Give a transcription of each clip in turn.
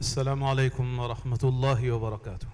السلام عليكم ورحمة الله وبركاته.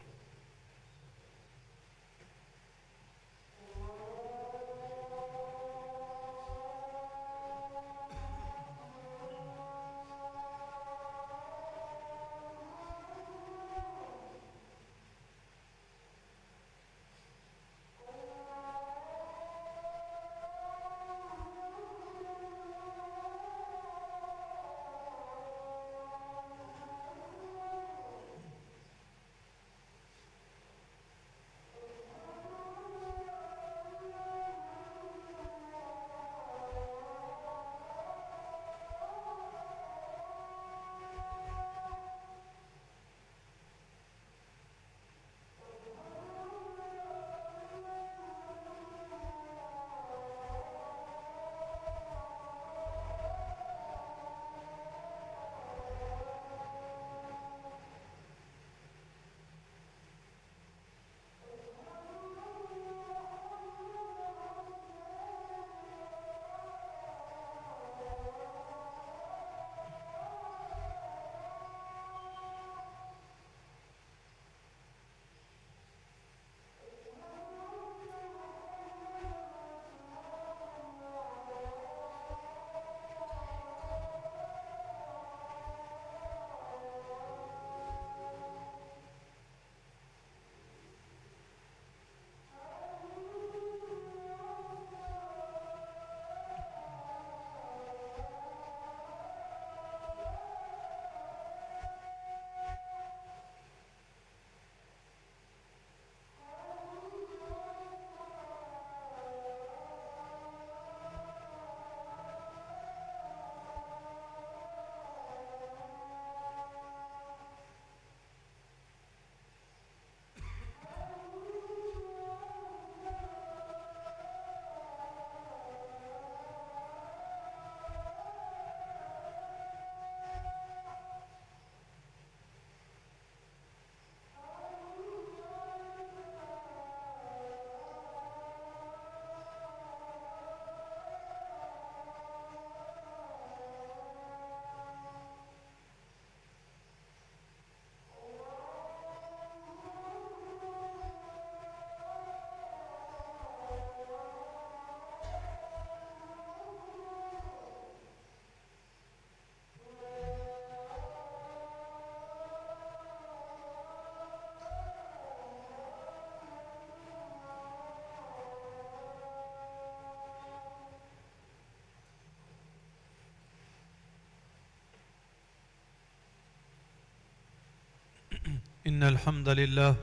إن الحمد لله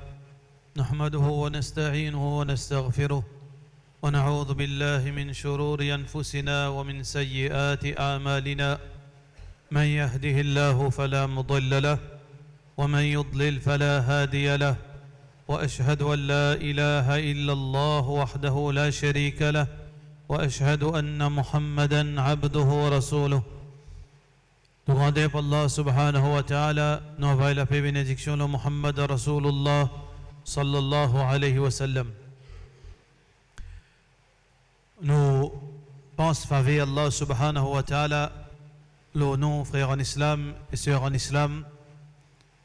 نحمده ونستعينه ونستغفره ونعوذ بالله من شرور أنفسنا ومن سيئات أعمالنا من يهده الله فلا مضل له ومن يضلل فلا هادي له وأشهد أن لا إله إلا الله وحده لا شريك له وأشهد أن محمدا عبده ورسوله. Nous rendons pour Allah subhanahu wa ta'ala, nous envoyons la paix et bénédiction de Muhammad Rasulullah sallallahu alayhi wa sallam. Nous pensons faveur Allah subhanahu wa ta'ala, le nom frères en islam et sœurs en islam.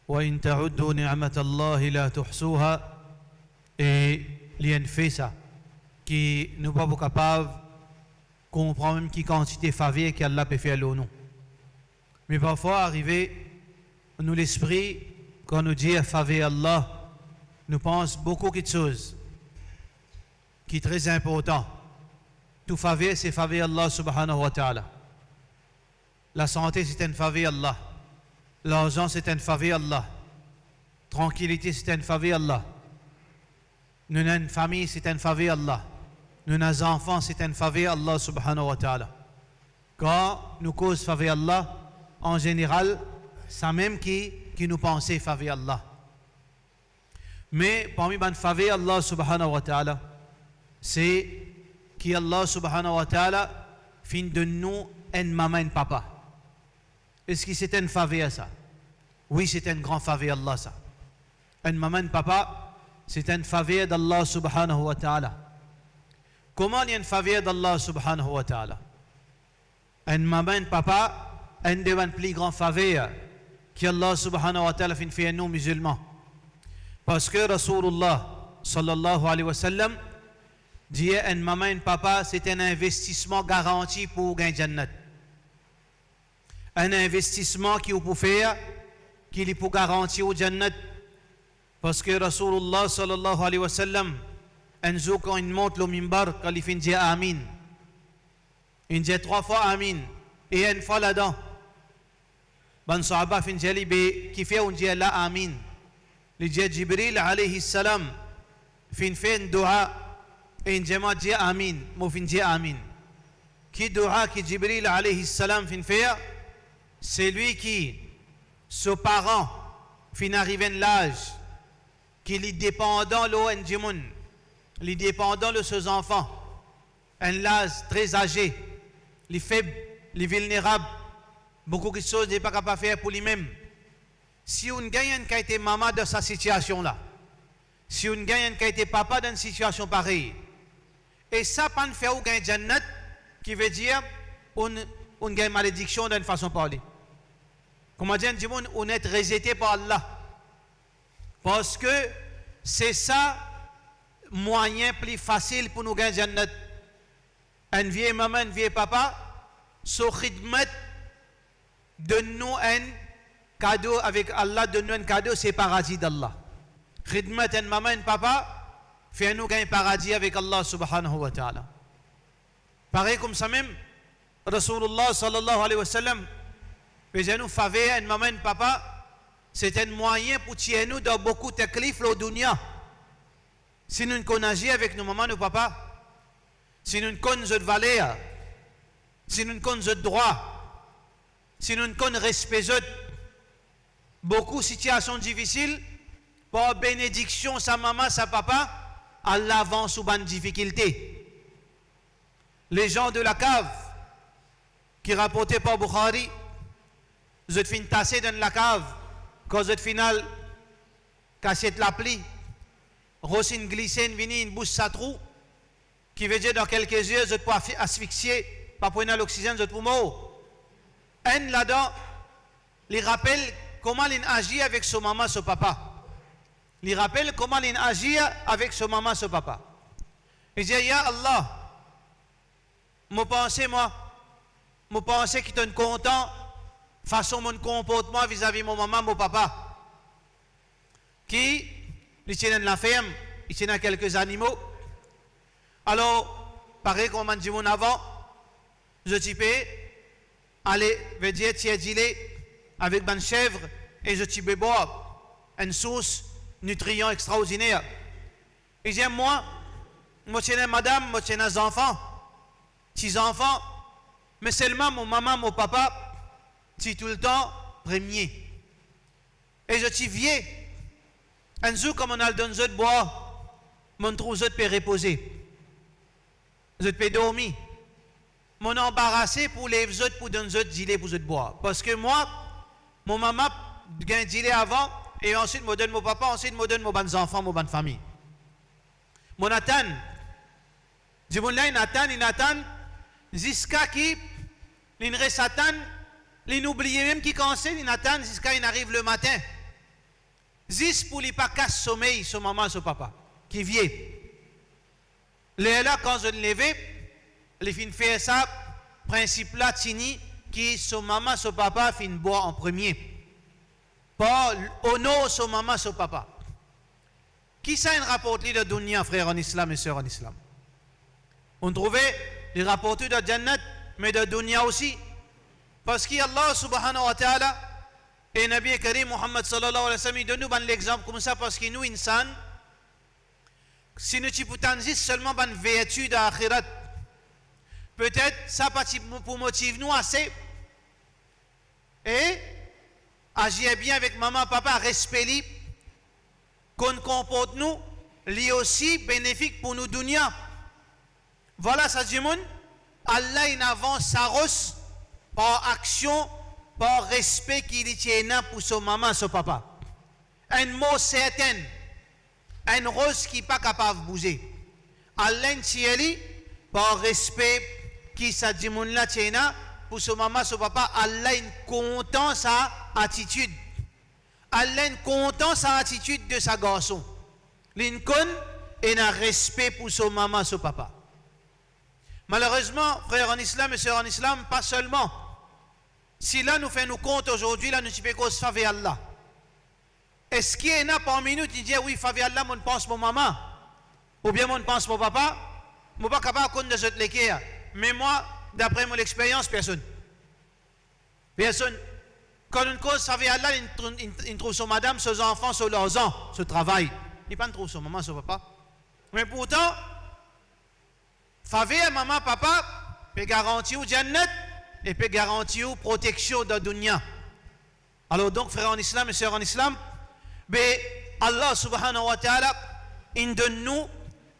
Wa in ta'uddu ni'matallahi la tuhsuha, et l'ien fait ça, qui nous pas capable de comprendre même qui quantité faveur qu'Allah peut faire le nom. Mais parfois, arrivé, nous l'esprit, quand nous dit faveur Allah, nous pensons beaucoup de choses qui est très important. Tout faveur, c'est faveur Allah subhanahu wa ta'ala. La santé, c'est une faveur Allah. L'argent, c'est une faveur Allah. Tranquillité, c'est une faveur Allah. Nous avons une famille, c'est une faveur Allah. Nous avons des enfants, c'est une faveur Allah subhanahu wa ta'ala. Quand nous causons faveur Allah, en général, c'est même qui nous pensait faveur Allah. Mais parmi les faveurs Allah subhanahu wa ta'ala, c'est qu'Allah subhanahu wa ta'ala fin de nous une maman et un papa. Est-ce que c'est une faveur ça? Oui, c'est une grande faveur Allah ça. Une maman et un papa, c'est une faveur d'Allah subhanahu wa ta'ala. Comment il y a une faveur d'Allah subhanahu wa ta'ala? Une maman et un papa, un des plus grands faveurs Allah subhanahu wa ta'ala fait nous musulmans. Parce que Rasulullah sallallahu alayhi wa sallam dit à maman et papa, c'est un investissement garanti pour gagner Jannat. Un investissement qui vous peut faire, qui est pour garantir au Jannat. Parce que Rasulullah sallallahu alayhi wa sallam, un jour quand il monte le mimbar, quand il dit Amin, il dit 3 fois Amin, et une fois là-dedans, ban sahaba fin dit qui fait on dit là Amin. Il dit Jibril alayhi salam, fin fait un dua, et il dit Amin, moi fin dit Amin. Qui dua qui Jibril alayhi salam fin fait, c'est lui qui, ses parents, fin arrivé à l'âge, qui est dépendant de l'ONG, les dépendants de ses enfants, un âge très âgé, les faibles, les vulnérables, beaucoup de choses n'est pas capable de faire pour lui-même. Si on gagne qui a été maman de sa situation là, si on gagne qui a été papa dans une situation pareille, et ça pas de faire ou gagne Jannat, qui veut dire on gagne malédiction d'une façon de parler. Comment dire, on est rejeté par Allah. Parce que c'est ça moyen plus facile pour nous gagner Jannat. Un vieux maman, un vieux papa, so khidmat donne-nous un cadeau avec Allah, donne-nous un cadeau, c'est paradis d'Allah. Khidmat un maman, un papa, fait nous gagner paradis avec Allah subhanahu wa ta'ala. Pareil comme ça même, Rasulullah sallallahu alayhi wa sallam, faisait nous faveur un maman, un papa, c'est un moyen pour tirer nous dans beaucoup de taklif au dunya. Si nous connaissons avec nos mamans, nos papas, si nous connaissons notre valeur, si nous connaissons notre droit, si nous connaissons respect, beaucoup de situations difficiles, par bénédiction, sa maman, sa papa, Allah avance sous une difficulté. Les gens de la cave, qui rapportaient par Bukhari, ils ont fait tasser dans la cave, quand au final, cassette la pli, Rosine glissée, une bouche sa trou, qui veut dire dans quelques heures, vous êtes pas asphyxié, pas prendre l'oxygène, vous êtes pour mort. Un là-dedans, il rappelle comment il agit avec son maman, son papa. Il rappelle comment il agit avec son maman, son papa. Il dit, Ya Allah, mon pensée qui est content, façon mon comportement vis-à-vis mon maman, mon papa, qui, il tient dans la ferme, il tient dans quelques animaux. Alors, pareil comme on dit avant, je type, allez, veut dire, tiens, dis-le, avec une chèvre, et je type boire, une source nutrient extraordinaire. Il dit, moi tiens madame, moi tiens des enfants, 6 enfants, mais seulement mon maman, mon papa, c'est tout le temps premier. Et je suis vieux. Un jour, comme on a le don de boire, mon trou de peut reposer. Je peux dormir. Mon embarrassé pour les autres pour donner de gilet pour boire. Parce que moi, mon maman gagne gilet avant, et ensuite me donne mon papa, ensuite me donne mon bons enfants, mon bonne famille. Mon Nathan, je vous dis Nathan, jusqu'à qui, l'in Satan, il n'oublie même qu'il commence, il attend jusqu'à il arrive le matin. Juste pour lui pas casse sommeil, son maman, son papa, qui vient. Là, quand je le lève, il fin faire ça, principe là, tini, qui son maman, son papa, fin boire en premier. Pas honneur son maman, son papa. Qui ça une rapporte de dunya, frère en islam et sœur en islam? On trouvait les rapports de Jannat, mais de dunya aussi. Parce qu'Allah subhanahu wa ta'ala et Nabi Karim Muhammad sallallahu alayhi wa sallam, il donne nous l'exemple comme ça parce que nous, insan, si nous ne seulement une vertu d'akhirat, peut-être ça pas pour motiver nous assez et agir bien avec maman, papa, respect qu'on comporte nous, lui aussi bénéfique pour nous dunya. Voilà ça dit Allah il avance sa rosse par action, par respect qu'il tient pour son maman, son papa. Un mot certain, un rose qui n'est pas capable de bouger. Allah tient par respect qui sa dimoun la tient pour son maman, son papa. Allah est content sa attitude. Allah content sa attitude de sa garçon. Lincoln et un respect pour son maman, son papa. Malheureusement, frères en islam et sœurs en islam, pas seulement. Si là nous fait nous compte aujourd'hui, là nous ne pouvons pas faire Allah. Est-ce qu'il y en a parmi nous qui disent oui, faveur Allah, mon pense mon maman, ou bien mon pense mon papa, je ne suis pas capable de cette l'équerre. Mais moi, d'après mon expérience, personne. Personne. Quand une cause faveur Allah, il trouve son madame, ses enfants, ses leurs ans, ce travail. Il ne pas trouve son maman, son papa. Mais pourtant, faveur maman, papa, peut garantir au Jannat et peut garantir protection dans la dunya. Alors donc, frères en islam et sœurs en islam, Allah subhanahu wa ta'ala, il donne nous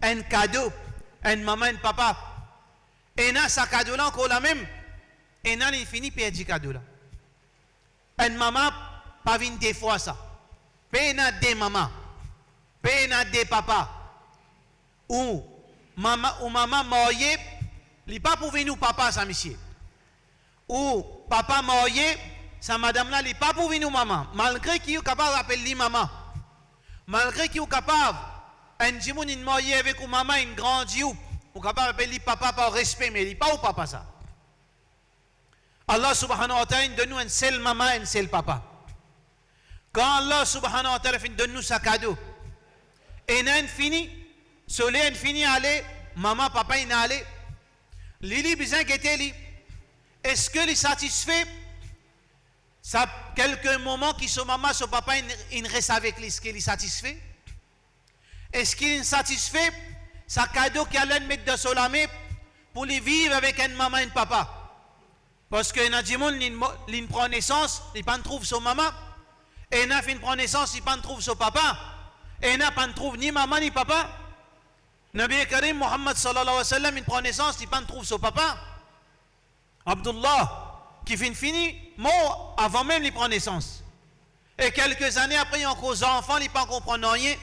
un cadeau, un maman, un papa. Et dans ce cadeau-là, encore la même, et dans l'infini, il y a cadeau là. Une maman, pas vient des fois ça. Il y a des mamans, il y a des papas. Ou maman mariée, il n'est pas pour venir papa, ça, monsieur. Ou papa marié, sa madame-là, il n'est pas pour venir maman. Malgré qu'il est capable d'appeler maman. Malgré qu'il est capable, un djimoun est marié avec une maman, une grande diouf, il est capable d'appeler papa par respect, mais il n'est pas au papa ça. Allah subhanahu wa ta'ala donne nous un seul maman, un seul papa. Quand Allah subhanahu wa ta'ala donne nous sa cadeau, et n'a fini, soleil fini aller, maman, papa, il n'a allé. Lili bizan qui était li. Est-ce que les satisfait? Ça quelques moments qui son maman, son papa, il reste avec lui. Est-ce qu'il est satisfait? Est-ce qu'il est satisfait? Sa cadeau qu'il allait mettre dans son lamé pour lui vivre avec une maman et un papa. Parce que dans le monde, il prend naissance, il ne trouve son maman. Et il prend naissance, il ne trouve son papa. Et il ne trouve ni maman ni papa. Nabi Karim Muhammad sallallahu alayhi wa sallam, il prend naissance, il ne trouve son papa. Abdullah, qui finit mort avant même il prend naissance. Et quelques années après, il y a encore des enfants, il ne comprend rien.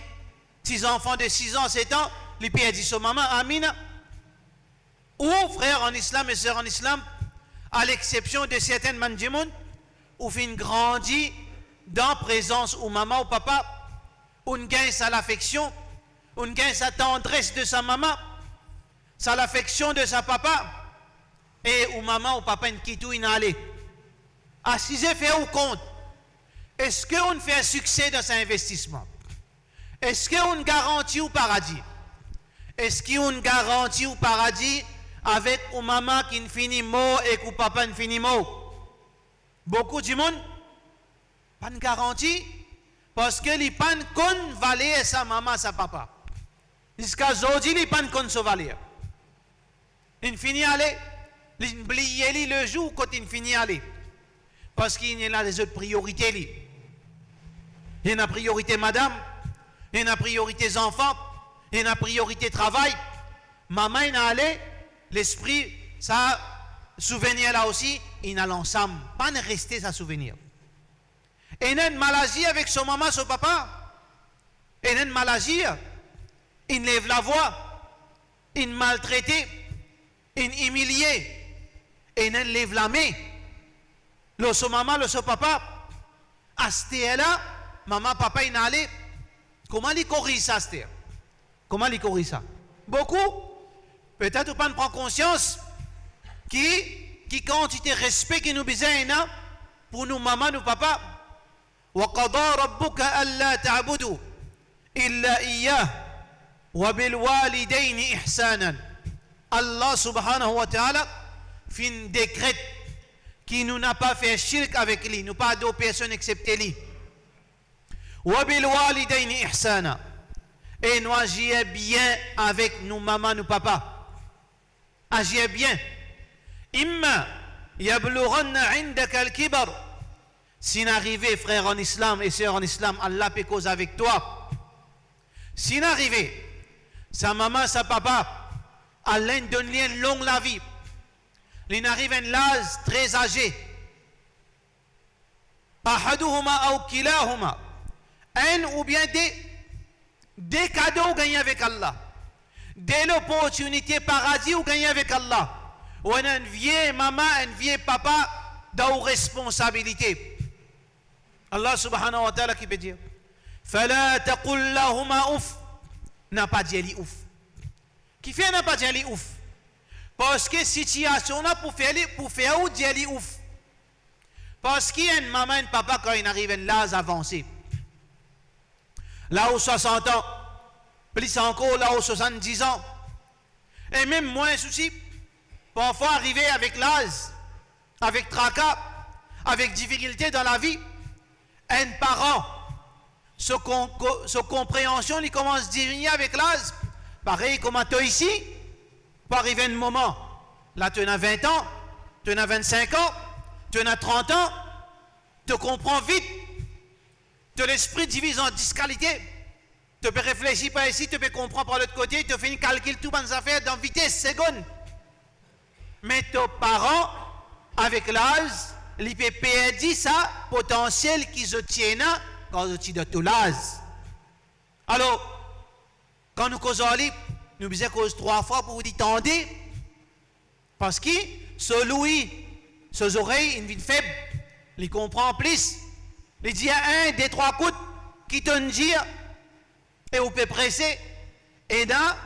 6 enfants de 6 ans, 7 ans, il peut dire son maman, Amina. Ou frères en islam et sœurs en islam, à l'exception de certaines mandjimoun, où fin grandit dans présence ou maman ou papa, où on gagne sa l'affection, on gagne sa tendresse de sa maman, sa l'affection de sa papa, et où maman ou papa ne quitte où il allé. Assisez, fait au compte. Est-ce qu'on fait un succès dans cet investissement? Est-ce qu'on garantit au paradis? Est-ce qu'on garantit au paradis avec une maman qui ne finit mot et que papa ne finit mot? Beaucoup de monde, pas de garantie, parce que les pas ne valer sa maman, sa papa. Jusqu'à aujourd'hui, les pas ne se valer. Il finit aller, il oublie le jour quand il finit aller. Parce qu'il y a des autres priorités. Il y a une priorité madame, il y a une priorité enfants, il y a une priorité travail. Maman, il a allé, l'esprit, ça, souvenir là aussi, il a l'ensemble. Pas ne rester sa souvenir. Et il a une maladie avec son maman, son papa. Il a une maladie, il lève la voix, il maltraite, il humilie, et il lève la main. Le son maman, le son papa, à ce là, maman, papa, il a allé. Comment il corrige ça, Stéa? Comment il corrige ça? Beaucoup, peut-être pas prendre conscience qui quantité de respect qui nous besoin pour nous, maman, nous, papa. وَقَضَى رَبُّكَ أَلَّا تَعْبُدُوا إِلَّا إِيَّاهُ وَبِالْوَالِدَيْنِ إِحْسَانًا. Allah subhanahu wa ta'ala fait un décret qui nous n'a pas fait shirk avec lui, nous pas d'autres personnes excepté lui. وَبِالْوَالِدَيْنِ إِحْسَانًا. Et nous agir bien avec nous, maman, nous, papa. Agir bien. Imma yablughanna indaka al-kibar. Si n'arrivé, frère en islam et sœur en islam, Allah peut cause avec toi. Si n'arrivé, sa maman, sa papa, Allah donne lui une longue la vie. Il n'arrive un l'âge très âgé. Ahaduhuma ou kilahuma. Un ou bien des cadeaux gagnés avec Allah. Des l'opportunité paradis ou gagnés avec Allah. Ou un vieux maman, un vieux papa dans responsabilité. Allah subhanahu wa ta'ala qui peut dire Fala taqul lahuma ouf, n'a pas dit li ouf. Qui fait n'a pas dit li ouf? Parce que situation là pour faire ou dire li ouf. Parce qu'il y a une maman et un papa quand ils arrivent à l'âge avancé. Là où 60 ans, plus encore là où 70 ans. Et même moins souci, parfois arriver avec l'âge, avec tracas, avec difficulté dans la vie, un parent, sa compréhension, il commence à diminuer avec l'âge. Pareil comme toi ici, pour arriver un moment, là tu as 20 ans, tu as 25 ans, tu as 30 ans, tu comprends vite, tu as l'esprit divisé en 10 qualités. Tu peux réfléchir par ici, tu peux comprendre par l'autre côté, tu fais un calcul tout dans affaires dans vitesse seconde. Mais tes parents, avec l'âge, ils peuvent perdre ça potentiel qu'ils se tiennent quand ils sont de tout l'âge. Alors, quand nous causons, nous disons cause 3 fois pour vous dire tendez, parce que celui, ses oreilles, une vie faible, il comprend plus. Il dit à 1, 2, 3 coups qui te dit, et vous pouvez presser, et là,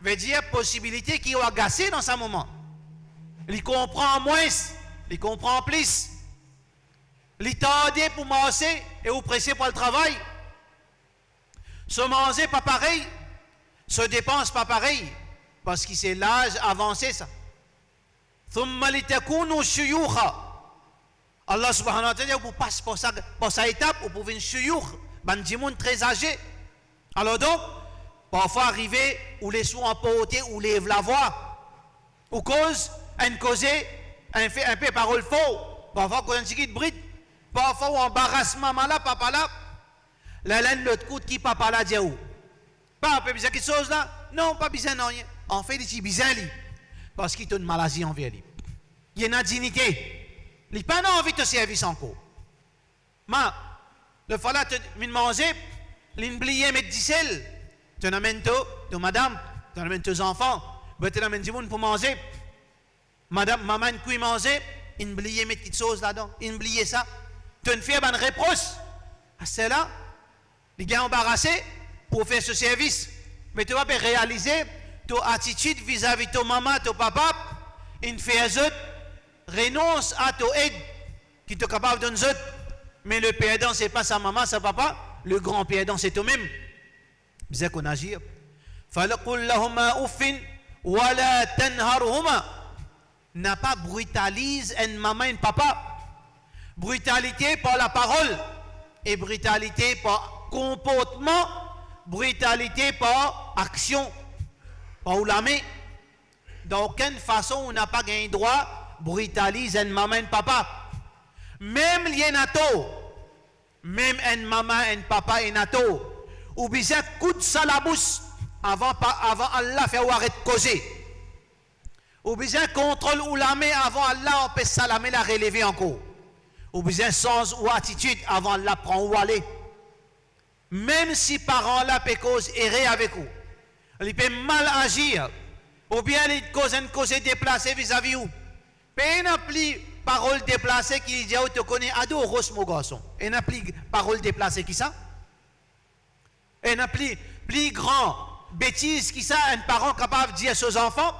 veut dire possibilité qu'il va agacer dans ce moment. Il comprend moins, il comprend plus. Il tendez pour manger et vous pressez pour le travail. Se manger pas pareil, se dépense pas pareil, parce que c'est l'âge avancé ça. Allah subhanahu wa ta'ala vous passe pour sa étape, vous pouvez une shuyukh, bandimoun très âgé. Alors donc, parfois arriver, ou les sous emportés, ou lève la voix, ou cause, un causé, un peu parole faux, parfois qu'on a un petit bride, parfois on embarrasse maman là, papa là, la laine l'autre coup qui papa là dit où? Pas un peu bizarre quelque chose là? Non, pas bizarre, non, rien. En fait, il dit bizarre, parce qu'il a une maladie envers lui. Il y a une indignité. Il n'a pas envie de service encore. Mais, le fait là, tu manger, l'oublier mettre du sel, tu amènes de madame, tu amènes tes enfants, tu amènes du monde pour manger. Madame, maman, qui manger, oublier mettre quelque chose là-dedans, oublier ça. Tu ne fais pas de reproche. C'est là, les gars embarrassés pour faire ce service. Mais tu vas réaliser ton attitude vis-à-vis de ton maman, ton papa, une fait renonce à ton aide qui est capable de nous aider. Mais le perdant, ce n'est pas sa maman, sa papa. Le grand perdant, c'est toi-même. C'est qu'on agit. فَلَقُلْ لَهُمَا أُفٍّ وَلَا تَنْهَرْهُمَا. N'a pas brutalise une maman et un papa. Brutalité par la parole et brutalité par comportement, brutalité par action. Par la main. D'aucune façon, on n'a pas gagné droit brutalise une maman et un papa. Même les nato, même une maman et un papa et nato, ou bien coup de salabous avant Allah fait arrêter de causer. Ou bien contrôle ou la main avant Allah on peut salamer la relever encore. Ou bien sens ou attitude avant Allah prend ou aller. Même si parents là peut cause errer avec vous, il peut mal agir, ou bien il cause une cause déplacée vis-à-vis vous. Mais il n'a plus parole déplacée qui dit tu connais ado rose mon garçon. Il n'a plus parole déplacée qui ça. Il n'a plus grand bêtise qui ça un parent capable de dire à ses enfants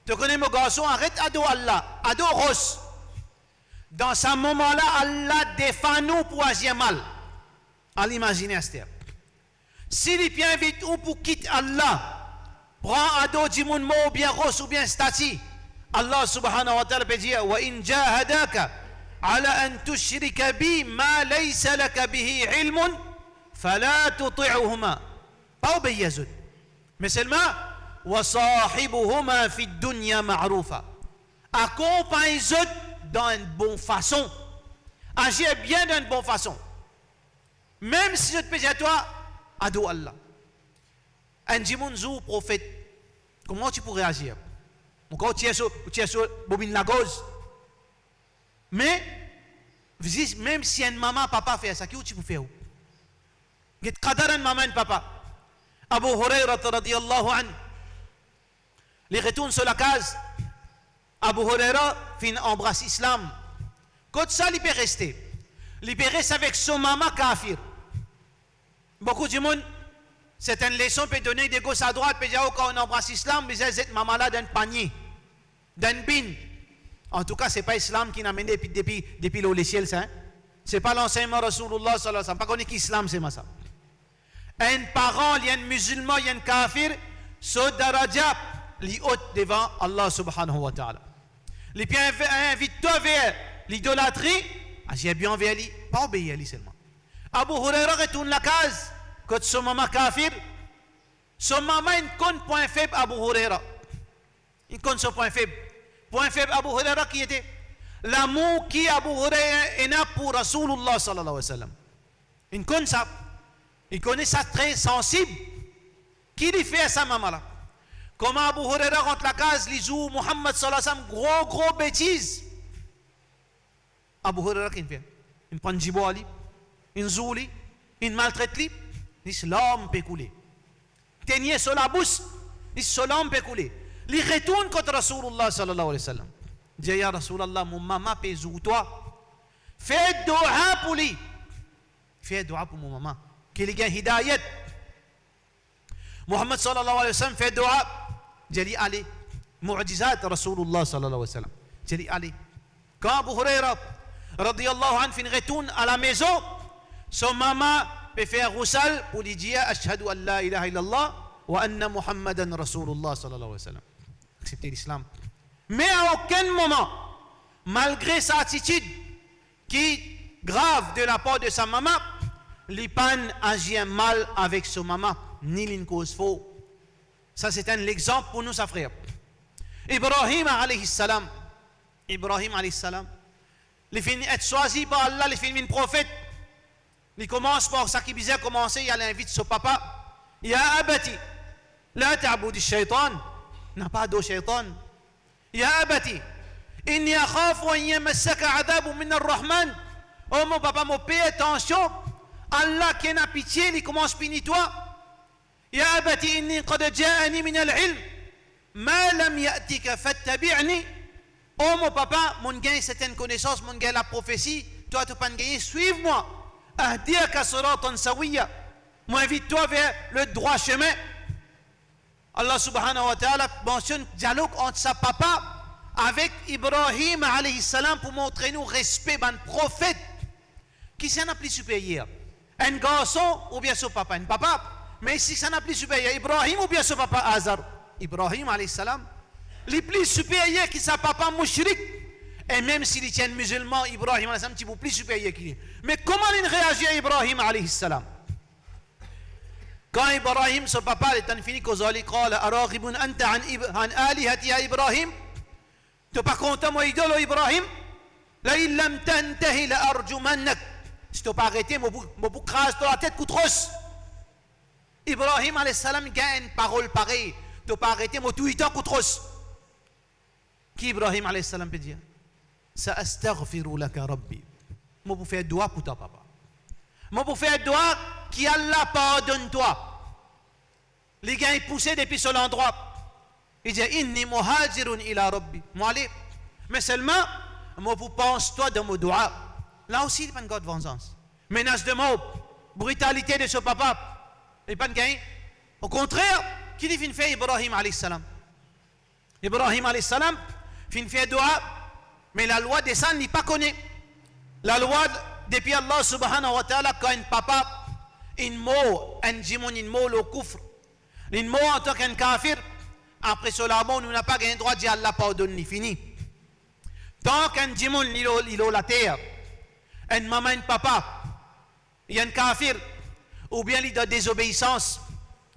tu connais mon garçon arrête ado Allah ado rose. Dans ce moment-là Allah défend nous pour agir mal. À l'imaginer Esther. S'il vient vite ou pour quitter Allah prend ado du monde ou bien rose ou bien stati. Allah subhanahu wa ta'ala peut dire wa in jahadaka ala an tushrika bi ma laysa laka bihi ilmun fala tuti'uhuma pas obéir mais seulement wa sahibuhuma fi dunya ma'rufa accompagne-les dans une bonne façon agir bien d'une bonne façon même si je te peux dire à toi ado Allah un jimunzu prophète comment tu pourrais agir encore tu es sur bobine la gauze. Mais même si une maman papa fait ça, qu'est-ce que tu peux faire? Get qadar une maman et papa. Abu Hurairah radiyallahu anhu. Les retourne sur la case. Abu Hurairah fin embrasse l'islam. Quand ça il peut rester. libérer avec son maman kafir. Beaucoup de monde, c'est une leçon peut donner de gauche à droite, peut dire quand on embrasse l'islam, mais cette maman là d'un panier, d'un bin. En tout cas, ce n'est pas l'islam qui n'a mené depuis le ciel, ça. Ce n'est pas l'enseignement Rasulullah sallallahu alayhi wa sallam. Pas qu'on est qu'islam, c'est ça. Un parent, il y a un musulman, il y a un kafir, ce daraja, il haute devant Allah subhanahu wa ta'ala. Les bien invite-toi vers l'idolâtrie, j'ai bien vers lui, pas obéir à lui seulement. Abu Huraira retourne la case, quand son maman kafir, son maman il compte point faible Abu Huraira. Il compte son point faible. Point faible Abu Huraira qui était l'amour qui Abu Huraira est là pour Rasulullah sallallahu alayhi wa sallam. Il connaît ça. Il connaît ça très sensible. Qui lui fait à sa maman là? Comment Abu Huraira rentre la case, il joue Muhammad sallallahu alayhi wa sallam, gros bêtise. Abu Huraira qui fait? Il prend Jibo Ali, il joue lui, il maltraite lui, l'islam peut couler. Tenir sur la bouche, l'islam peut couler. Il retourne contre Rasulullah sallallahu alayhi wa sallam. Il dit, ya Rasulullah, mon maman peut jouer toi. Fais dua pour lui. Fais dua pour mon maman. Qu'il y ait hidayat. Muhammad sallallahu alayhi wa sallam fait dua. Jali Ali. Mu'jizat Rasulullah sallallahu alayhi wa sallam. Jali Ali. Quand Abu Huraira, radiyallahu anhu, fin retourne à la maison, son maman peut faire roussal pour lui dire, ashhadu an la ilaha illallah wa anna Muhammadan Rasulullah sallallahu alayhi wa sallam. Accepter l'islam. Mais à aucun moment, malgré sa attitude qui grave de la part de sa maman, l'Ipan agit mal avec son maman, ni une cause faux. Ça, c'est un exemple pour nous, sa frère. Ibrahim alayhi salam, il finit être choisi par Allah, il finit un prophète. Il commence par ça qui bizarre commencer, il invite son papa. Ya abati, la ta'budi shaitan, n'a pas de shaitan. Ya abati, inni akhafu an yamassaka adabu min ar-Rahman. Oh mon papa, mon paye attention. Allah qui a pitié, il commence punir toi. Ya abati inni qad ja'ani min al-ilm ma lam ya'tika fattabi'ni. Oh mon papa, mon gain c'est une connaissance, mon gain la prophétie, toi tu pas gagner, suive-moi. Ahdiyaka siratan sawiya. Moi invite-toi vers le droit chemin. Allah subhanahu wa ta'ala mentionne dialogue entre sa papa avec Ibrahim alayhi salam pour montrer nous respect d'un prophète qui s'en a plus supérieur. Un garçon ou bien son papa, un papa, mais si ça n'a plus supérieur, Ibrahim ou bien son papa Azar. Ibrahim alayhi salam, les plus supérieurs qui sa papa mushrik, et même s'il tient musulman, Ibrahim alayhi salam, c'est plus supérieur qu'il est. Mais comment il réagit à Ibrahim alayhi salam? Quand Ibrahim, son papa, est en fini, Kozali, قال أراغب أنت عن آلهتي يا إبراهيم. Tu n'es pas content, mon idole, Ibrahim? لئن لم تنتهي لأرجمنك. Si tu n'as pas arrêté, mon bouc crase dans la tête, coutros. Ibrahim alayhi salam gagne une parole pareille. Tu n'as pas arrêté, mon tweeter, coutros. Qui Ibrahim alayhi salam peut dire? Sa'astaghfiru laka rabbi. Moi, pour faire doigt pour toi, papa. Moi, pour faire doigt, qui Allah pardonne-toi. Les gars, ils poussaient depuis ce endroit. Il dit, inni muhajirun ila rabbi. Moi, allez. Mais seulement, moi, pour pense-toi dans mon doigt. Là aussi, il n'y a pas de vengeance. Menace de mort, brutalité de ce papa. Il n'y a pas de gain. Au contraire, qui dit fin fait Ibrahim alayhi salam? Ibrahim alayhi salam, fin fait doigt, mais la loi des sangs n'est pas connue. La loi depuis Allah subhanahu wa ta'ala, quand un papa, une mot, un jimoun, une mot, le kufr, une mot en tant qu'un kafir, après cela, nous n'avons pas gagné le droit de dire Allah pardonne, ni fini. Tant qu'un jimoun, il a la terre, un maman, un papa, il y a un kafir, ou bien il a désobéissance,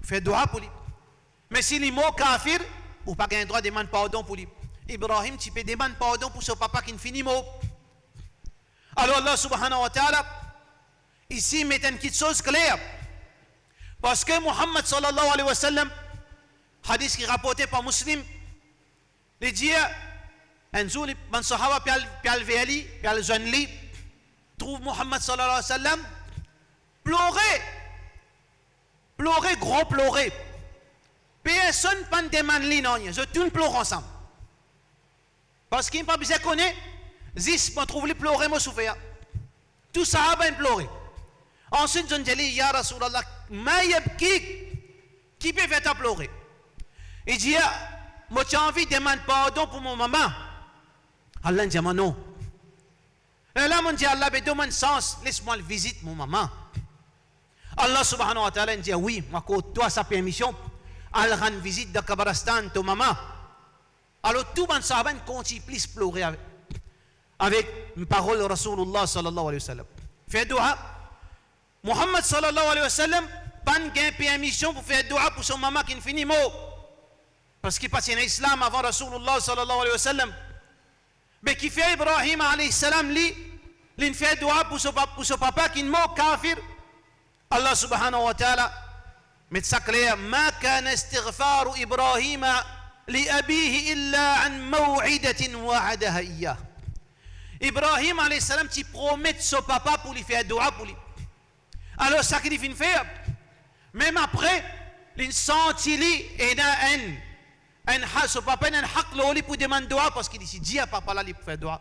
fait droit pour lui. Mais si les mots kafir, ou pas gagné le droit de demander pardon pour lui. Ibrahim, tu peux demander pardon pour ce papa qui ne finit mot. Alors Allah subhanahu wa ta'ala, ici met une petite chose claire. Parce que Muhammad sallallahu alayhi wa sallam, hadith qui est rapporté par Muslim, il dit, un jour, les sahaba puis al-Veli, puis al-Zanli, trouve Muhammad sallallahu alayhi wa sallam, pleurer, gros pleurer. Personne ne peut demander non, je tout pleure ensemble. Parce qu'il n'y a pas besoin de connaître, Zis, je trouve les pleurer, moi souffert. Tout sahaba ont pleuré. Ensuite, je dis, Ya Rasulallah, ma yabkik, qui peut faire pleurer? Il dit, moi j'ai envie de demander pardon pour mon maman. Allah dit, non. Et là, mon dit, Allah, demande sens, laisse-moi le visite mon maman. Allah subhanahu wa ta'ala dit, oui, moi, toi, sa permission, elle rend visite de Kabarastan, ton maman. Alors, tout le monde sahaba continue plus pleurer avec une parole de Rasulullah sallallahu alayhi wa sallam. Fait dua. Muhammad sallallahu alayhi wa sallam, pas de permission pour faire dua pour son maman qui ne finit mot. Parce qu'il passe en islam avant Rasulullah sallallahu alayhi wa sallam. Mais qui fait Ibrahim alayhi salam, lui, il fait dua pour son papa qui est mort kafir. Allah subhanahu wa ta'ala met ça clair. Ma kana istighfar Ibrahim li abihi illa an maw'idatin wa'adaha iyyah. Ibrahim alayhi salam, tu promets son papa pour lui faire dua pour lui. Alors ça qu'il vient faire, même après, il sentit et son papa n'a un haq pour demander dua parce qu'il dit à papa là pour faire dua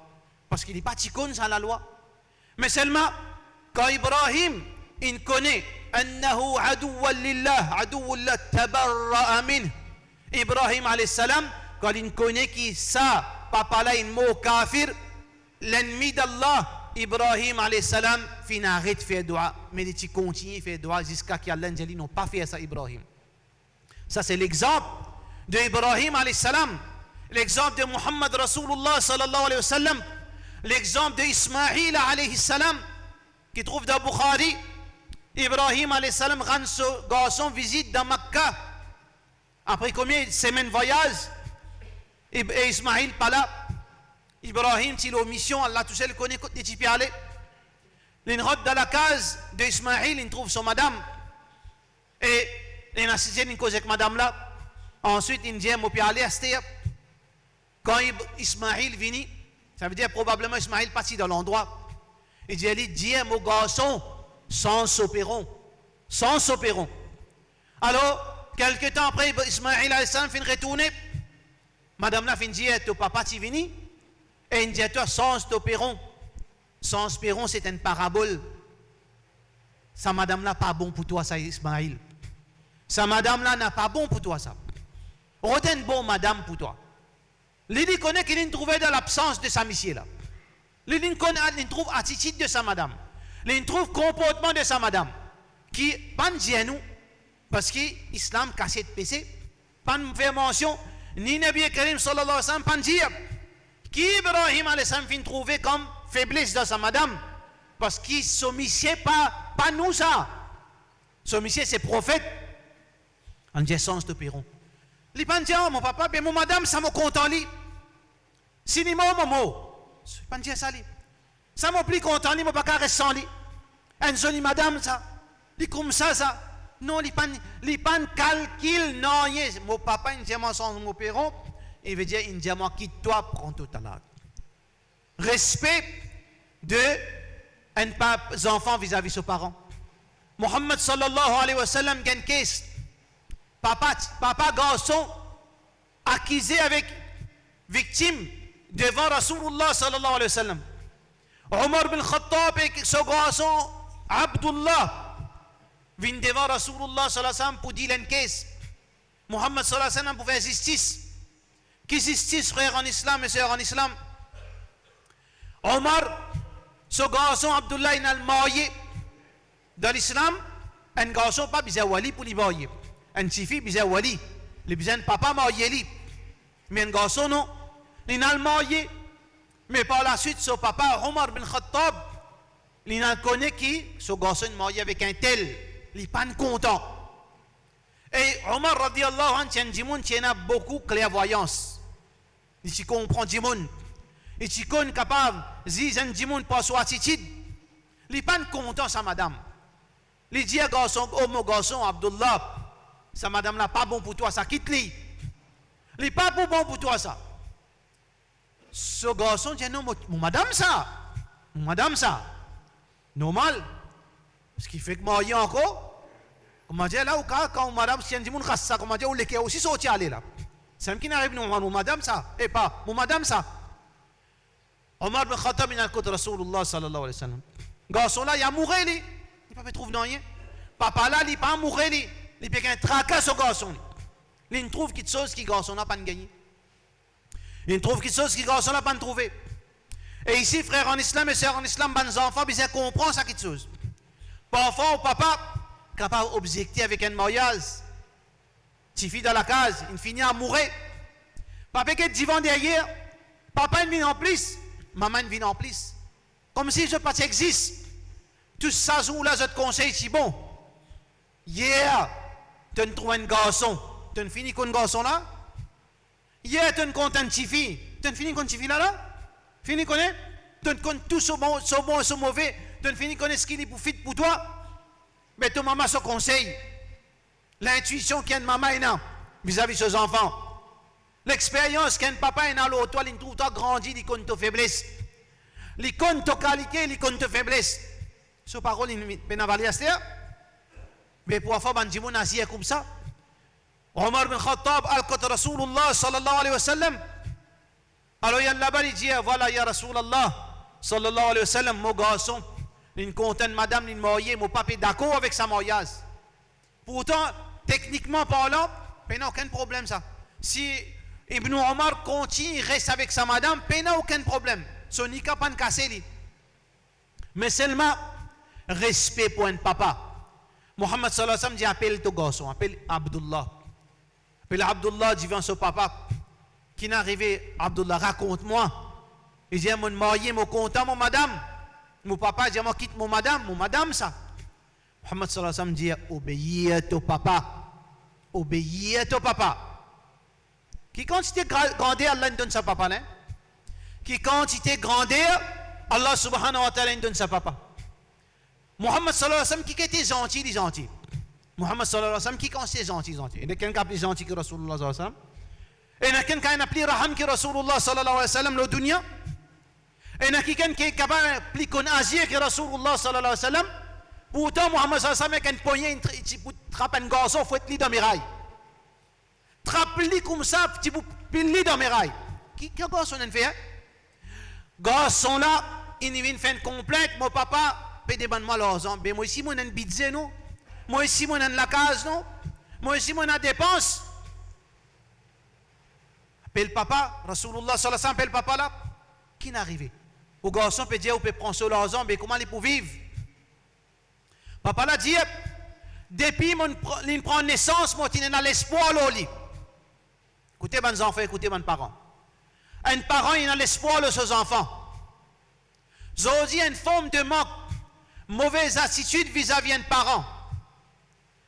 parce qu'il n'est pas ticone à la loi. Mais seulement quand Ibrahim il connaît annahu aduwwan lillah aduwwan la tabarra'a min. Ibrahim alayhi salam quand il connaît que ça papa là est mot kafir, l'ennemi d'Allah, Ibrahim alayhi salam fin arrête de faire dua, mais il continue de faire dua jusqu'à ce qu'Allah n'ont pas fait ça Ibrahim. Ça c'est l'exemple de Ibrahim alayhi salam, l'exemple de Muhammad Rasulullah sallallahu alayhi wa sallam, l'exemple de Ismaïl alayhi salam qui trouve dans Bukhari. Ibrahim alayhi salam rend ce garçon visite dans Makkah. Après combien de semaines de voyage, et Ismaïl pas là. Ibrahim, il a mission, Allah tout seul connaît côté de aller. Il rentre dans la case d'Ismaïl, il trouve son madame. Et il a assisté une cause avec madame là. Ensuite, il dit, je peux aller à Stéa. Quand Ismaïl vient, ça veut dire probablement Ismaïl parti dans l'endroit. Il dit, mon garçon, sans s'opéron. Sans s'opéron. Alors, quelques temps après, Ismaïl a fin retourner. Madame là fin dit, ton papa tu venu? Et il dit, toi, sans t'opéron. Sans opéron, c'est une parabole. Ça, madame là, pas bon pour toi, ça, Ismaïl. Ça, madame là, n'a pas bon pour toi, ça. Retiens bon, madame, pour toi. L'idée connaît qu'il trouvé dans l'absence de sa mission là. L'idée connaît, il trouve attitude de sa madame. Il trouve comportement de sa madame. Qui, pas de nous, parce que l'islam casse de péché, pas de faire mention, ni Nabi Karim sallallahu alayhi wa sallam, pas de dire. Qui Ibrahim alayhi salam fin trouver comme faiblesse dans sa madame parce qu'il s'omissiait pas nous ça. S'omissiait c'est prophète. En disant de Péron. Il pas dire mon papa ben mon madame ça me content li. Si ni mon momo. Pas dire ça li. Ça me plus content li, mon pas rester sans li. Un jolie madame ça. Li comme ça. Non, li pas calcul non, mon papa il dit mon son mon Péron. Il veut dire, il dit, moi, quitte-toi, prends tout à l'heure. Respect de un enfant vis-à-vis de ses parents. Muhammad sallallahu alayhi wa sallam, il y a une caisse. Papa garçon, accusé avec victime devant Rasulullah sallallahu alayhi wa sallam. Omar bin Khattab et ce garçon, Abdullah, viennent devant Rasulullah sallallahu alayhi wa sallam pour dire une caisse. Muhammad sallallahu alayhi wa sallam pour faire justice. Qui justice, frère en islam et sœur en islam? Omar, ce garçon Abdullah, il a marié dans l'islam. Un garçon pas besoin wali pour lui marier. Un fille besoin wali. Il besoin de papa marié lui. Mais un garçon non. Il a marié. Mais par la suite, ce papa, Omar bin Khattab, il a connu qui ce garçon marié avec un tel. Il n'est pas content. Et Omar radiallahu anhu, il a beaucoup de clairvoyance. Il comprend du monde. Il est capable de dire du monde par son attitude. Il n'est pas content, sa madame. Il dit à garçon, oh mon garçon, Abdullah, sa madame n'a pas bon pour toi, ça quitte-lui. Il n'est pas bon pour toi, ça. Ce garçon dit, non, mon madame, ça. Mon madame, ça. Normal. Ce qui fait que moi, il y a encore. Comment dire là, quand madame, si un monde ça, comment dire, on les aussi sorti aller là. C'est qui n'arrive non, mon madame ça, et pas, mon madame ça. Omar bin Khattab, il a le côté Rasulullah sallallahu alayhi wa sallam. Garçon là, il a mouru, il ne peut trouver rien. Papa là, il pas mouru, il peut un tracas au garçon. Il trouve quelque chose qui garçon n'a pas gagné. Il trouve quelque chose qui garçon n'a pas trouvé. Et ici, frères en islam et sœurs en islam, les enfants, ils comprennent ça quelque chose. Parfois, papa, capable d'objecter avec un mariage, tu fille dans la case, il finit à mourir. Papa qui est divan derrière, papa vient en plus, maman vient en plus. Comme si je pas existe. Tout ça, là, je te conseille, si bon. Hier, tu trouves un garçon. Tu finis avec un garçon là? Hier, tu comptes un petit fille. Tu finis avec un petit fille là? Fini connaît? Tu comptes tout ce bon et ce mauvais. Tu finis connaît ce qu'il est pour fit pour toi. Mais ton maman se conseille. L'intuition qu'il y a de maman est là vis-à-vis de ses enfants. L'expérience qu'il y a de papa est là, l'autre, il trouve toi grandi, il compte ta faiblesse. Il compte ta qualité, il compte ta faiblesse. Ce parole, il peut n'avaler à cela. Mais parfois, on dit, on a comme ça. Omar bin Khattab, al-Qat Rasulullah sallallahu alayhi wa sallam. Alors, il y a là-bas, il dit, voilà, ya Rasulallah sallallahu alayhi wa sallam, mon garçon, il compte madame, il marié, mon papa est d'accord avec sa mariage. Pourtant, techniquement parlant, il n'y a aucun problème ça. Si Ibn Omar continue, il reste avec sa madame, il n'y a aucun problème. Son nika pas cassé. Mais seulement, respect pour un papa. Mohammed sallallahu alayhi wa sallam dit, appelle ton garçon, appelle Abdullah. Appelle Abdullah, dit, viens son papa. Qui n'est arrivé, Abdullah, raconte-moi. Il dit, mon marié, mon content, mon madame. Mon papa dit, moi quitte mon madame ça. Mohammed sallallahu alayhi wa sallam dit, obéis à ton papa. Obéis à ton papa. Qui quantité grandeur, Allah donne sa papa, hein? Qui quantité grandeur, Allah subhanahu wa ta'ala donne sa papa. Mohammed sallallahu alayhi wa sallam, qui était gentil, il est gentil. Mohammed sallallahu alayhi wa sallam, qui est gentil, gentil. Il y a quelqu'un qui est plus gentil que Rasulullah sallallahu alayhi wa sallam. Et il y a quelqu'un qui est plus raham que Rasulullah sallallahu alayhi wa sallam, le dunya. Et il y a quelqu'un qui est capable plus connaisseur que Rasulullah sallallahu alayhi wa sallam. Pourtant, Mohammed sallallahu alayhi wa sallam, avec un poignet, il trappe un garçon, il faut être dans mes rails. Trappe-lui comme ça, tu peux plier dans mes rails. Qui garçon a fait? Garçon là, il vient faire une complainte, mon papa, peut demander l'argent. Mais moi ici, moi, j'ai un budget, non? Moi ici, moi, j'ai la case, non? Moi ici, moi, j'ai dépense. Appelle papa, Rasulullah sallallahu alayhi wa sallam, appelle papa là. Qui n'est arrivé? Au garçon peut dire, on peut prendre sur l'argent, mais comment il peut vivre? Papa l'a dit, depuis qu'il prend naissance, moi, il a l'espoir, là. Écoutez, mes enfants, écoutez, mes parents. Un parent, il a l'espoir de ses enfants. J'ai dit une forme de manque, mauvaise attitude vis-à-vis d'un parent.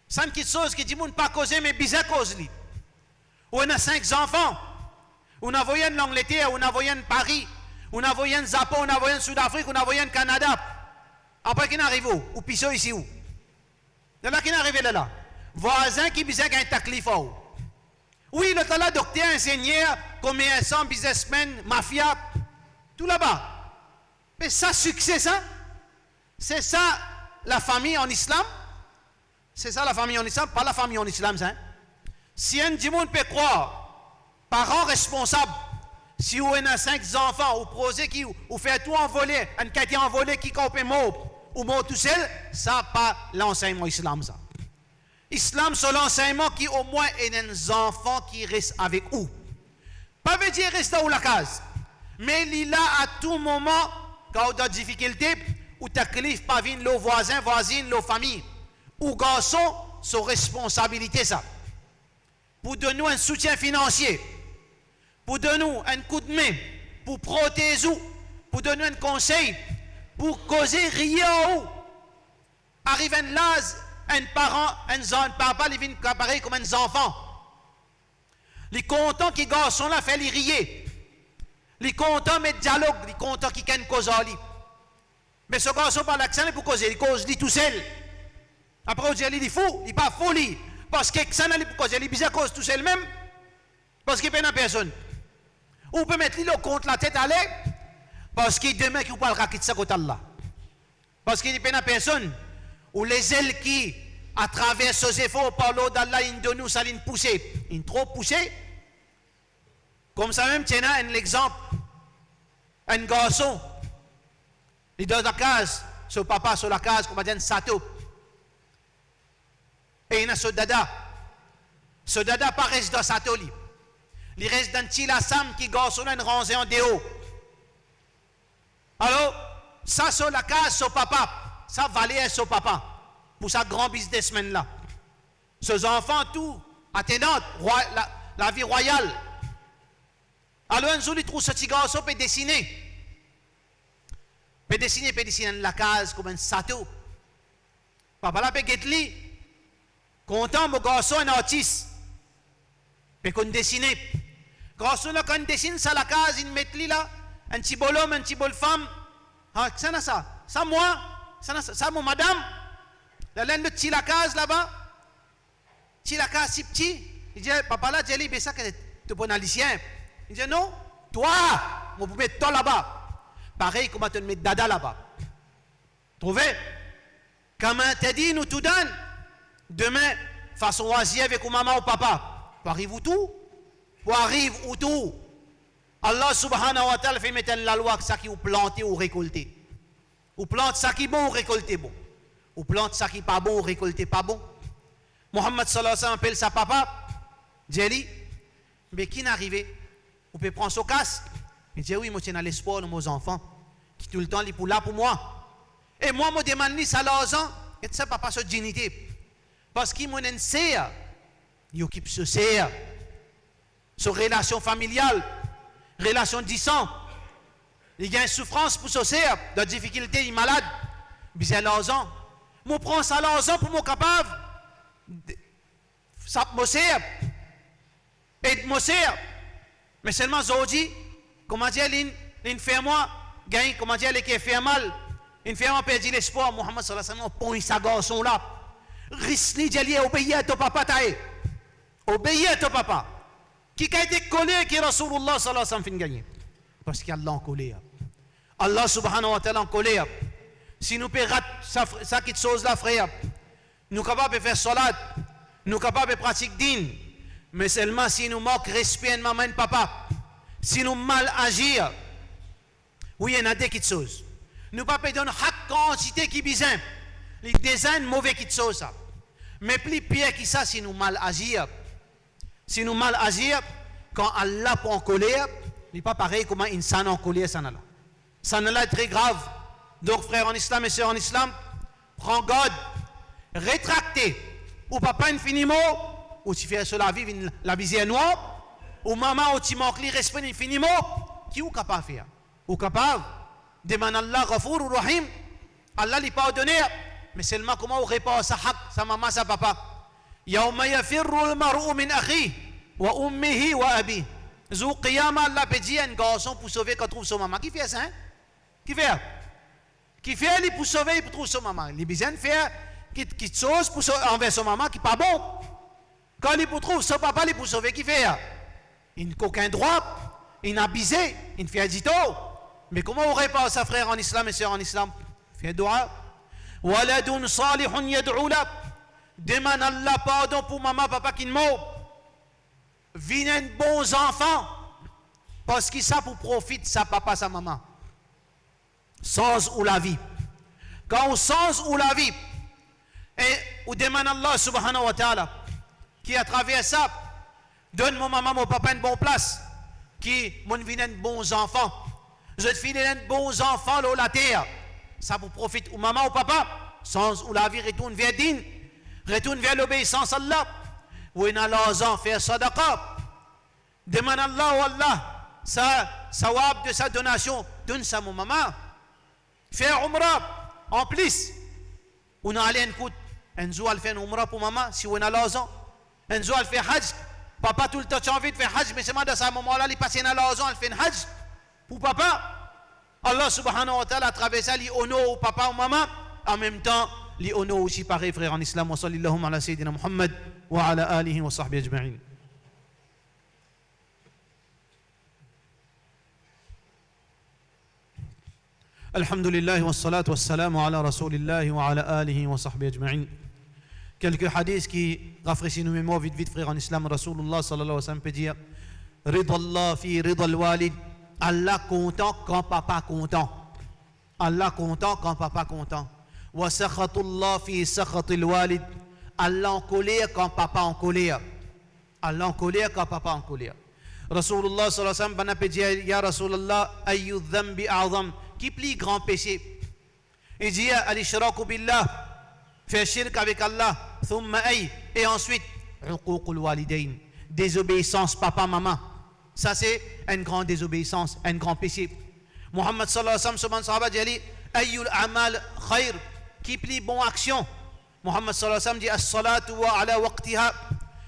C'est quelque chose qui dit, on ne pas causer, mais bizarre cause. On a 5 enfants. On a voyé en Angleterre, on a voyé en Paris, on a voyé en Japon, on a voyé en Sud-Afrique, on a voyé en Canada. Après, qui n'arrive où? Ou Piso ici où? De là, qui n'arrive là? Voisin qui bizarre un taklif. Oui, le talent docteur, ingénieur, commerçant, businessman, mafia, tout là-bas. Mais ça, succès, ça? C'est ça la famille en islam? C'est ça la famille en islam? Pas la famille en islam, ça. Hein? Si un monde peut croire, parents responsables, si vous avez 5 enfants, ou projet qui, ou fait tout envoler, un quartier envolé qui compte mort, ou mort tout seul, ça pas l'enseignement islam, ça. Islam, c'est l'enseignement qui au moins est des enfants qui restent avec vous. Pas veut dire rester dans la case, mais il est là à tout moment, quand vous avez des difficultés, ou taklif pas venir le voisin, voisine, la famille, ou garçon, c'est responsabilité ça. Pour donner un soutien financier, pour donner un coup de main, pour protéger, pour donner un conseil, pour causer rien en haut. Arrive un laz, un parent, un papa, il vient pareil comme un enfant. Les contents qui garçon là fait les rier. Les contents mettre dialogue, les contents qui gagnent cause à lui. Mais ce garçon par l'accent pour causer, il cause lui tout seul. Après on dit il est fou, il n'est pas fou lui. Parce que ça n'a pas pour causer, il est bizarre cause tout seul même. Parce qu'il n'y a pas personne. Ou on peut mettre lui le contre la tête à l'air. Parce qu'il demain qu'il parlera de ça côté là. Parce qu'il n'y a pas personne. Ou les ailes qui, à travers ces efforts, par l'eau d'Allah, ils donnent nous, ça les pousser. Ils trop poussé. Comme ça même, tiens un exemple. Un garçon, il est dans la case, ce papa sur la case, comme on dit, sato. Et il y a ce dada. Ce dada pas reste dans sato. Il reste dans Tila Sam qui garçon une rangée en déo. Alors, ça sur la case, ce papa, ça valait ce papa, pour sa grand businessman là. Ces enfants, tout, attenante, la vie royale. Alors, un jour, il trouve ce petit garçon peut dessiner. Peut dessiner dans la case comme un sato. Papa là, peut guetter. Content, mon garçon est un artiste. Peut qu'on dessine. Garçon là, quand il dessine ça la case, il met là, un petit bonhomme, un petit bonne femme. Ah, ça n'a ça. Ça, moi. Ça, mon madame. La laine de petit la case là-bas. Petit la case, si petit. Il dit, papa là, Jelly, mais ça, tu bon haïtien. Il dit, non, toi, on peut mettre toi là-bas. Pareil, comment tu mets dada là-bas. Trouvez? Comment t'as dit, nous tout donne. Demain, façon oisive avec maman ou papa. Tu arrives où tout? Tu arrives où tout? Allah subhanahu wa ta'ala fait mettre la loi que ça qui ou planter ou récolter. Ou plante ça qui est bon ou récolter bon. Ou plante ça qui n'est pas bon ou récolter pas bon. Mohammed sallallahu alayhi wa sallam appelle sa papa. Jelly, mais qui n'est arrivé? Vous pouvez prendre son casque. Il dit oui, moi j'ai l'espoir de mes enfants. Qui tout le temps, ils sont là pour moi. Et moi, je demande ça à l'argent. Et ça, papa, cette dignité. Parce qu'il m'a un serre. Il occupe ce serre. Sur relation familiale. Relation de sang. Il y a une souffrance pour ce serre. De difficulté, il est malade. Mais c'est l'argent. Je prends ça à l'argent pour me capable. Ça me sert. Et me sert. Mais seulement aujourd'hui, comment dire, il fait moi, gagne, comment dire, qui fait mal, il fait moi perdre l'espoir, Mohammed sallallahu alayhi wa sallam, point sa garçon là. Risni Djali, obéis à ton papa, taï. Obéis à ton papa. Qui a été collé, qui est Rasulullah sallallahu alayhi wa sallam, fin gagné. Parce qu'Allah en collé. Allah subhanahu wa ta'ala en collé. Si nous pouvons rater ça qui chose là, frère, nous sommes capables de faire salat, nous sommes capables de pratiquer din, mais seulement si nous manquons respect de maman et papa, si nous mal agir, oui, il y en a des petites choses. Nous ne pouvons pas donner chaque quantité qui besoin. Les designs mauvais qui choses ça. Mais plus pire que ça, si nous mal agir. Si nous mal agir, quand Allah peut en colère, il n'est pas pareil comme un insan en colère, ça là. Ça là est très grave. Donc, frères en islam et sœurs en islam, prends garde, rétractez, ou papa infiniment, ou tu fais cela vivre la visière noire, ou maman, ou tu manques le respect infiniment, qui est capable de faire? Ou capable? Demande Allah, Ghafour ou Rahim, Allah lui pardonne, mais seulement comment on répond sa haq, sa maman, sa papa. Yawma yafirru al-mar'u min akhi, wa ummihi wa abi. Zou qiyama, Allah peut dire un garçon pour sauver quand trouve son maman. Qui fait ça? Hein? Qui fait? Qui fait lui pour sauver, pour trouver son maman. Il a besoin de faire quelque chose pour envers son maman qui n'est pas bon. Quand il trouve son papa, il pour sauver, qui fait? Il n'a aucun droit, il n'a abusé, il fait du tort. Mais comment on répond à sa frère en islam et sœur en islam? Fait dua. Waladun salihun yad'u la. Demande Allah pardon pour maman, papa qui ne mort. Viennent bons enfants. Parce qu'ils savent pour profiter sa papa, sa maman. Sens ou la vie. Quand on sens ou la vie, et on demande Allah subhanahu wa ta'ala, qui à travers ça, donne mon maman, mon papa une bonne place, qui m'ont viennent bons enfants. Je te file un bons enfants là la terre. Ça vous profite ou maman ou papa, sens ou la vie retourne vers din, retourne vers l'obéissance à Allah. Ou in l'argent faire sadaqa. Demande Allah ou Allah, ça sawab de sa donation, donne ça mon maman. Faire umrah, en plus. On a allé un coup, un jour elle fait un umrah pour maman, si on a l'argent. Un jour elle fait hajj. Papa tout le temps tu as envie de faire hajj, mais c'est moi dans ce moment-là, il passe dans l'argent, elle fait un hajj. Pour papa, Allah subhanahu wa ta'ala à travers ça, il honore au papa ou maman, en même temps, il honore aussi pareil frère en islam. Wa sallallahu ala sayyidina Muhammad wa ala alihi wa sahbihi ajma'in. Alhamdulillah wa salatu wa salam ala rasulillah wa ala alihi wa sahbihi ajma'in. Quelques hadiths qui rafraîchissent nos mémoires vite frère en islam. Rasulullah sallallahu alayhi wa sallam peut dire Ridallah fi ridal walid. Allah content quand papa content. Allah content quand papa content. Wa sakhatullah fi sakhatil walid. Allah en colère quand papa en colère. Allah en colère quand papa en colère. Rasulullah sallallahu alayhi wa sallam a dit ya Rasulullah ayyu dhanbi a'zam, qui plus grand péché? Il dit al-ishraku billah, faire shirk avec Allah, thumma ay, et ensuite uququl walidain, désobéissance papa maman. Ça c'est une grande désobéissance, un grand péché. Muhammad sallallahu alayhi wa sallam sahaba dit ayyul a'mal khair, qui plus bon action? Muhammad sallallahu alayhi wa sallam dit as-salatu wa ala waqtiha,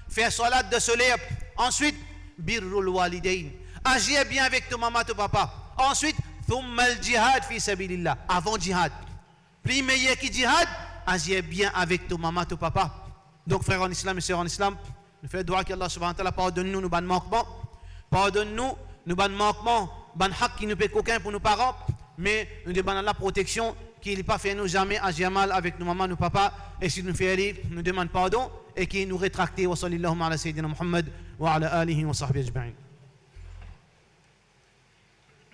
faire salat de soleil. Ensuite birrul walidain, agir bien avec ton maman, ton papa. Ensuite thumma al-jihad fi sabilillah, avant jihad. Plus meilleur que jihad, agir bien avec ton maman, ton papa. Donc frères en islam et sœurs en islam, nous faisons dua qu'Allah subhanahu wa ta'ala pardonne-nous nos manquements, pardonne-nous nos manquements, ban haq qui nous paie qu'aucun pour nos parents, mais nous demandons la protection qu'il n'ait pas fait nous jamais agir mal avec nos mamans, nos papas, et si nous fait aller, nous demandons pardon et qu'il nous rétracte. Wa sallallahu ala sayyidina Muhammad wa ala alihi wa sahbihi ajma'in.